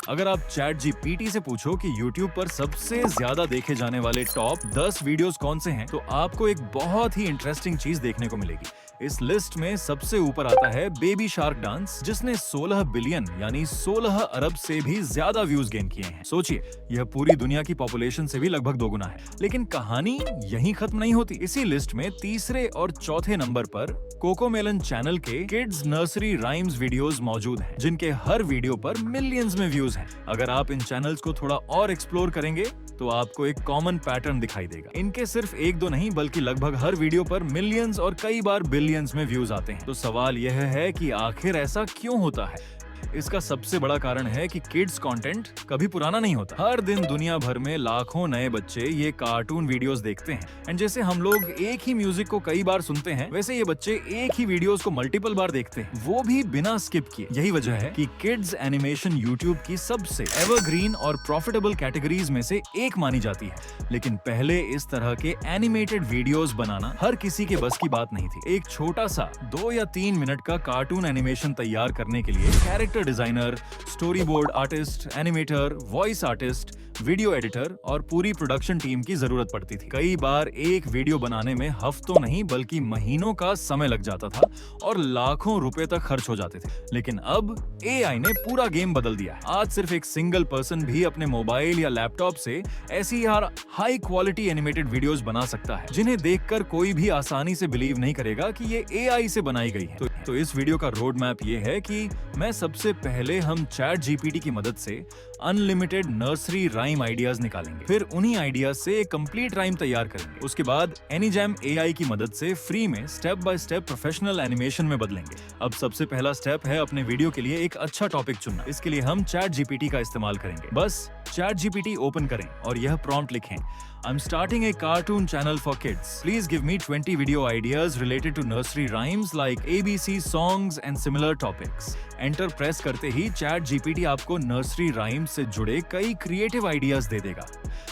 अगर आप chat GPT से पूछो कि YouTube पर सबसे ज्यादा देखे जाने वाले टॉप 10 वीडियोस कौन से हैं, तो आपको एक बहुत ही इंटरेस्टिंग चीज देखने को मिलेगी। इस लिस्ट में सबसे ऊपर आता है बेबी शार्क डांस, जिसने 16 बिलियन यानी 16 अरब से भी ज्यादा व्यूज गेन किए हैं। सोचिए, यह पूरी दुनिया की पॉपुलेशन से भी लगभग दोगुना है। लेकिन कहानी यहीं खत्म नहीं होती। इसी लिस्ट में तीसरे और चौथे नंबर पर कोकोमेलन चैनल के किड्स नर्सरी राइम्स वीडियोस मौजूद हैं, जिनके हर वीडियो पर मिलियंस में व्यूज हैं। अगर आप इन चैनल्स को थोड़ा और एक्सप्लोर करेंगे तो आपको एक कॉमन पैटर्न दिखाई देगा। इनके सिर्फ एक दो नहीं, बल्कि लगभग हर वीडियो पर मिलियंस और कई बार बिलियंस में व्यूज आते हैं। तो सवाल यह है कि आखिर ऐसा क्यों होता है? इसका सबसे बड़ा कारण है कि किड्स कंटेंट कभी पुराना नहीं होता। हर दिन दुनिया भर में लाखों नए बच्चे ये कार्टून वीडियोस देखते हैं। एंड जैसे हम लोग एक ही म्यूजिक को कई बार सुनते हैं, वैसे ये बच्चे एक ही वीडियोस को मल्टीपल बार देखते हैं, वो भी बिना स्किप किए। यही वजह है कि किड्स एनिमेशन यूट्यूब की सबसे एवरग्रीन और प्रॉफिटेबल कैटेगरीज में से एक मानी जाती है। लेकिन पहले इस तरह के एनिमेटेड वीडियोस बनाना हर किसी के बस की बात नहीं थी। एक छोटा सा 2 या 3 मिनट का कार्टून एनिमेशन तैयार करने के लिए character designer, story board artist, animator, voice artist, video editor और पूरी प्रोडक्शन टीम की जरूरत पड़ती थी। कई बार एक वीडियो बनाने में हफ्तों नहीं बल्कि महीनों का समय लग जाता था और लाखों रुपए तक खर्च हो जाते थे। लेकिन अब एआई ने पूरा गेम बदल दिया। आज सिर्फ एक सिंगल पर्सन भी अपने मोबाइल या लैपटॉप से ऐसी हाई क्वालिटी एनिमेटेड वीडियोस बना सकता है, जिन्हें देखकर कोई भी आसानी से बिलीव नहीं करेगा कि ये एआई से बनाई गई है। तो इस वीडियो का रोड मैप ये है कि मैं सबसे पहले हम चैट जीपीटी की मदद से अनलिमिटेड नर्सरी राइम आइडियाज निकालेंगे। फिर उन्हीं आइडियाज से एक कंप्लीट राइम तैयार करेंगे। उसके बाद एनीजैम एआई की मदद से फ्री में step by step professional animation में बदलेंगे। अब सबसे पहला स्टेप है अपने वीडियो के लिए एक अच्छा टॉपिक चुनना। इसके लिए हम चैट जीपीटी का इस्तेमाल करेंगे। बस चैट जीपीटी ओपन करें और यह प्रॉम्प्ट लिखें, I'm starting a cartoon channel for kids. Please give me 20 video ideas related to nursery rhymes like ABC songs and similar topics. Enter press करते ही चैट जीपीटी आपको नर्सरी राइम्स से जुड़े कई creative ideas दे देगा।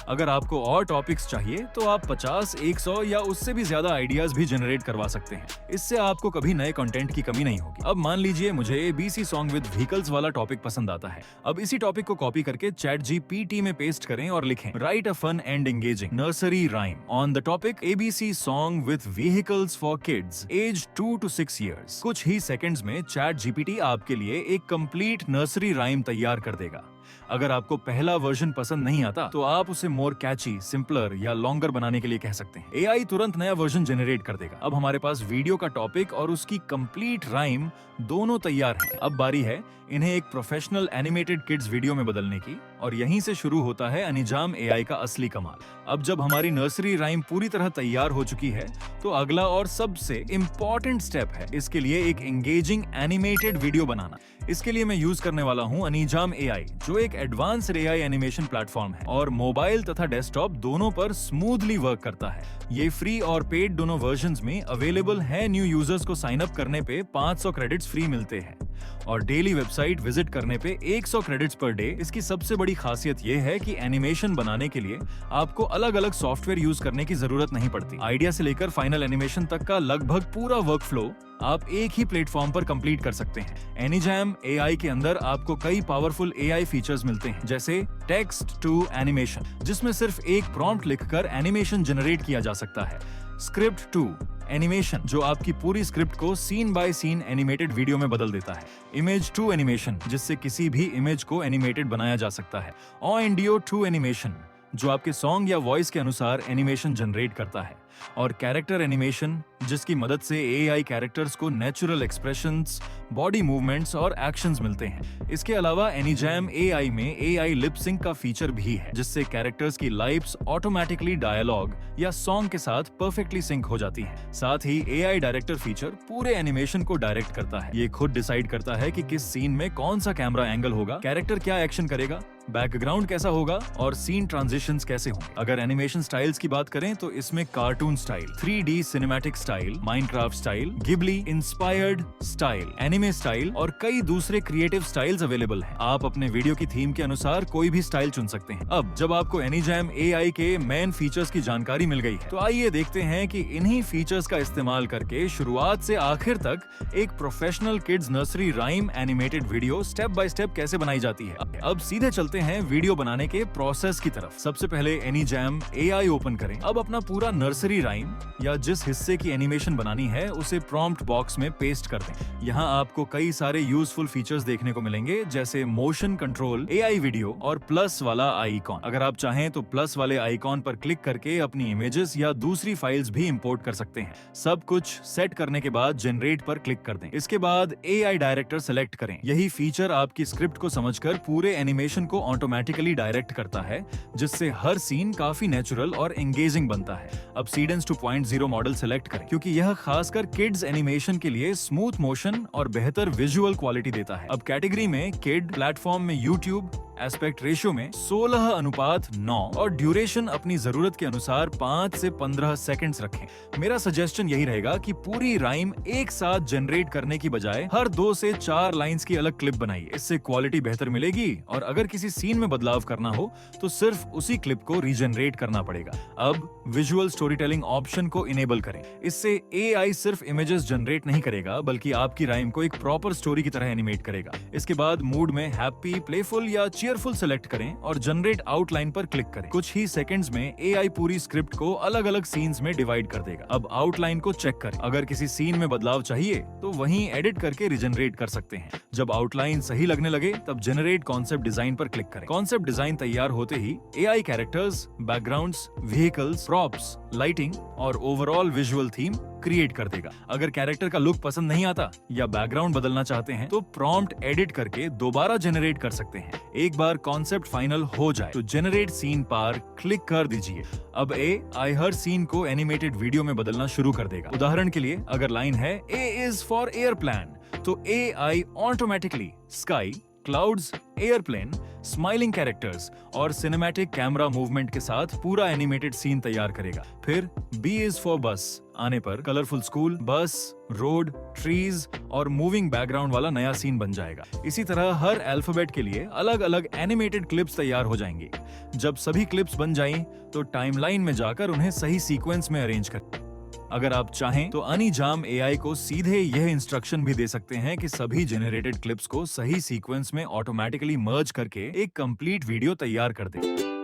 अगर आपको और टॉपिक्स चाहिए तो आप 50, 100 या उससे भी ज्यादा आइडियाज भी जनरेट करवा सकते हैं। इससे आपको कभी नए कंटेंट की कमी नहीं होगी। अब मान लीजिए मुझे ABC सॉन्ग विद व्हीकल्स वाला टॉपिक पसंद आता है। अब इसी टॉपिक को कॉपी करके चैट जीपीटी में पेस्ट करें और लिखें, write a fun and engaging nursery rhyme on the topic ABC song with vehicles for kids age 2 to 6 years। कुछ ही सेकंड्स में चैट जीपीटी आपके लिए एक कंप्लीट नर्सरी राइम तैयार कर देगा। अगर आपको पहला वर्जन पसंद नहीं आता तो आप उसे मोर कैची, सिंपलर या लॉन्गर बनाने के लिए कह सकते हैं। एआई तुरंत नया वर्जन जनरेट कर देगा। अब हमारे पास वीडियो का टॉपिक और उसकी कंप्लीट राइम दोनों तैयार हैं। अब बारी है इन्हें एक प्रोफेशनल एनिमेटेड किड्स वीडियो में बदलने की, और यहीं से शुरू होता है अनिजाम एआई का असली कमाल। अब जब हमारी नर्सरी राइम पूरी तरह तैयार हो चुकी है तो अगला और सबसे इम्पोर्टेंट स्टेप है इसके लिए एक एंगेजिंग एनिमेटेड वीडियो बनाना। इसके लिए मैं यूज करने वाला हूँ अनिजाम एआई, जो एक एडवांस्ड एआई एनिमेशन प्लेटफॉर्म है और मोबाइल तथा डेस्कटॉप दोनों पर स्मूथली वर्क करता है। ये फ्री और पेड दोनों वर्जन्स में अवेलेबल है। न्यू यूजर्स को साइन अप करने पे 500 क्रेडिट्स फ्री मिलते हैं और डेली वेबसाइट विजिट करने पे 100 क्रेडिट्स पर डे। इसकी सबसे बड़ी खासियत यह है कि एनिमेशन बनाने के लिए आपको अलग अलग सॉफ्टवेयर यूज करने की जरूरत नहीं पड़ती। आइडिया से लेकर फाइनल एनिमेशन तक का लगभग पूरा वर्कफ्लो आप एक ही प्लेटफॉर्म पर कंप्लीट कर सकते हैं। एनीजैम एआई के अंदर आपको कई पावरफुल एआई फीचर्स मिलते हैं, जैसे टेक्स्ट टू एनिमेशन, जिसमें सिर्फ एक प्रॉम्प्ट लिखकर एनिमेशन जनरेट किया जा सकता है। स्क्रिप्ट टू एनिमेशन, जो आपकी पूरी स्क्रिप्ट को scene by scene animated video में बदल देता है। इमेज टू एनिमेशन, जिससे किसी भी इमेज को एनिमेटेड बनाया जा सकता है। ऑडियो टू एनिमेशन, जो आपके सॉन्ग या वॉइस के अनुसार एनिमेशन जनरेट करता है। और कैरेक्टर एनिमेशन, जिसकी मदद से एआई कैरेक्टर्स को नेचुरल एक्सप्रेशंस, बॉडी मूवमेंट्स और एक्शंस मिलते हैं। इसके अलावा एनीजैम एआई में एआई लिप सिंक का फीचर भी है, जिससे कैरेक्टर्स की लाइप्स ऑटोमेटिकली डायलॉग या सॉन्ग के साथ परफेक्टली सिंक हो जाती हैं। साथ ही एआई डायरेक्टर फीचर पूरे एनिमेशन को डायरेक्ट करता है। ये खुद डिसाइड करता है कि किस सीन में कौन सा कैमरा एंगल होगा, कैरेक्टर क्या एक्शन करेगा, बैकग्राउंड कैसा होगा और सीन ट्रांजिशंस कैसे होंगे। अगर एनिमेशन स्टाइल्स की बात करें तो इसमें cartoon cartoon style, 3D cinematic style, Minecraft style, Ghibli inspired style, anime style और कई दूसरे क्रिएटिव स्टाइल्स अवेलेबल हैं। आप अपने वीडियो की थीम के अनुसार कोई भी स्टाइल चुन सकते हैं। अब जब आपको एनीजैम AI के मेन फीचर्स की जानकारी मिल गई है, तो आइए देखते हैं कि इन्हीं फीचर्स का इस्तेमाल करके शुरुआत से आखिर तक एक professional kids nursery rhyme animated video step by step कैसे बनाई जाती है। अब सीधे चलते हैं वीडियो बनाने के प्रोसेस की तरफ। सबसे पहले एनीजैम AI ओपन करें। अब अपना पूरा नर्सरी राइम या जिस हिस्से की एनिमेशन बनानी है उसे प्रॉम्प्ट बॉक्स में पेस्ट कर दें। यहाँ आपको कई सारे यूजफुल फीचर्स देखने को मिलेंगे, जैसे मोशन कंट्रोल, AI वीडियो और प्लस वाला आइकॉन। अगर आप चाहें तो प्लस वाले आइकॉन पर क्लिक करके अपनी इमेजेस या दूसरी फाइल्स भी इंपोर्ट कर सकते हैं। सब कुछ सेट करने के बाद जनरेट पर क्लिक कर दें। इसके बाद AI डायरेक्टर सेलेक्ट करें। यही फीचर आपकी स्क्रिप्ट को समझकर पूरे एनिमेशन को ऑटोमेटिकली डायरेक्ट करता है, जिससे हर सीन काफी नेचुरल और एंगेजिंग बनता है। अब सीडेंस 2.0 मॉडल सेलेक्ट करें, क्योंकि यह खासकर किड्स एनिमेशन के लिए स्मूथ मोशन और बेहतर विजुअल क्वालिटी देता है। अब कैटेगरी में किड, प्लेटफॉर्म में YouTube, एस्पेक्ट रेशियो में 16:9 और ड्यूरेशन अपनी जरूरत के अनुसार 5 से 15 सेकंड्स रखें। मेरा सजेशन यही रहेगा कि पूरी राइम एक साथ जनरेट करने की बजाय हर 2 से 4 लाइंस की अलग क्लिप बनाइए। इससे क्वालिटी बेहतर मिलेगी और अगर किसी सीन में बदलाव करना हो तो सिर्फ उसी क्लिप को रीजनरेट करना पड़ेगा। अब विजुअल स्टोरी टेलिंग ऑप्शन को इनेबल करें। इससे AI सिर्फ इमेजेस जनरेट नहीं करेगा, बल्कि आपकी राइम को एक प्रॉपर स्टोरी की तरह एनिमेट करेगा। इसके बाद मूड में हैप्पी, प्लेफुल या चीयरफुल सेलेक्ट करें और जनरेट आउटलाइन पर क्लिक करें। कुछ ही सेकंड्स में AI पूरी स्क्रिप्ट को अलग अलग सीन्स में डिवाइड कर देगा। अब आउटलाइन को चेक करें। अगर किसी सीन में बदलाव चाहिए तो वहीं एडिट करके रिजनरेट कर सकते हैं। जब आउटलाइन सही लगने लगे तब जनरेट कॉन्सेप्ट डिजाइन पर क्लिक करें। कॉन्सेप्ट डिजाइन तैयार होते ही AI characters, backgrounds, vehicles, props, lighting और ओवरऑल विजुअल थीम क्रिएट कर देगा। अगर कैरेक्टर का लुक पसंद नहीं आता या बैकग्राउंड बदलना चाहते हैं तो प्रॉम्प्ट एडिट करके दोबारा जनरेट कर सकते हैं। एक बार कॉन्सेप्ट फाइनल हो जाए तो जनरेट सीन पर क्लिक कर दीजिए। अब AI हर सीन को एनिमेटेड वीडियो में बदलना शुरू कर देगा। उदाहरण के लिए अगर लाइन है A is for एयरप्लेन, तो AI automatically sky, clouds, airplane, smiling characters और सिनेमैटिक कैमरा मूवमेंट के साथ पूरा एनिमेटेड सीन तैयार करेगा। फिर B is for बस आने पर कलरफुल स्कूल, बस, रोड, ट्रीज और मूविंग बैकग्राउंड वाला नया सीन बन जाएगा। इसी तरह हर अल्फाबेट के लिए अलग अलग एनिमेटेड क्लिप्स तैयार हो जाएंगी। जब सभी क्लिप्स बन जाएं तो टाइमलाइन में जाकर उन्हें सही सीक्वेंस में अरेंज करें। अगर आप चाहें तो एनीजैम AI को सीधे यह इंस्ट्रक्शन भी दे सकते हैं कि सभी जनरेटेड क्लिप्स को सही सीक्वेंस में ऑटोमेटिकली मर्ज करके एक कंप्लीट वीडियो तैयार कर दे।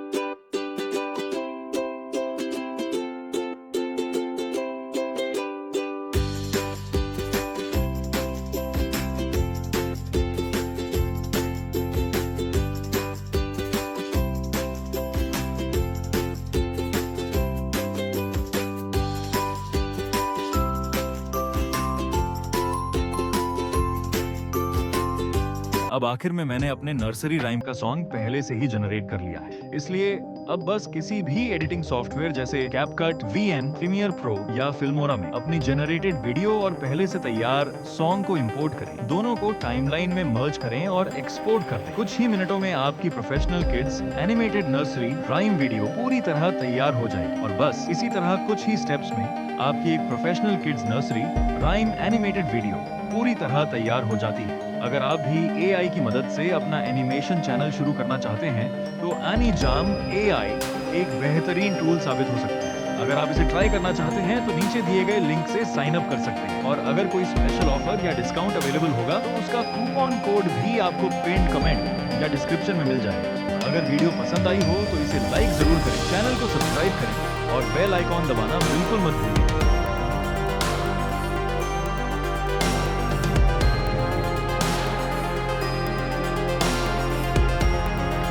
अब आखिर में मैंने अपने नर्सरी राइम का सॉन्ग पहले से ही जनरेट कर लिया है, इसलिए अब बस किसी भी एडिटिंग सॉफ्टवेयर जैसे कैपकट, VN, प्रीमियर प्रो या फिल्मोरा में अपनी जनरेटेड वीडियो और पहले से तैयार सॉन्ग को इंपोर्ट करें। दोनों को टाइमलाइन में मर्ज करें और एक्सपोर्ट कर दें। कुछ ही मिनटों में आपकी professional kids animated nursery rhyme video पूरी तरह तैयार हो जाएगी। और बस इसी तरह कुछ ही स्टेप्स में आपकी एक professional kids nursery rhyme animated video पूरी तरह तैयार हो जाती है। अगर आप भी AI की मदद से अपना एनिमेशन चैनल शुरू करना चाहते हैं तो एनीजैम AI एक बेहतरीन टूल साबित हो सकता है। अगर आप इसे ट्राई करना चाहते हैं तो नीचे दिए गए लिंक से साइन अप कर सकते हैं और अगर कोई स्पेशल ऑफर या डिस्काउंट अवेलेबल होगा तो उसका कूपन कोड भी आपको पिन कमेंट या डिस्क्रिप्शन में मिल जाएगा। अगर वीडियो पसंद आई हो तो इसे लाइक जरूर करें, चैनल को सब्सक्राइब करें और बेल आइकॉन दबाना बिल्कुल मत भूलिए।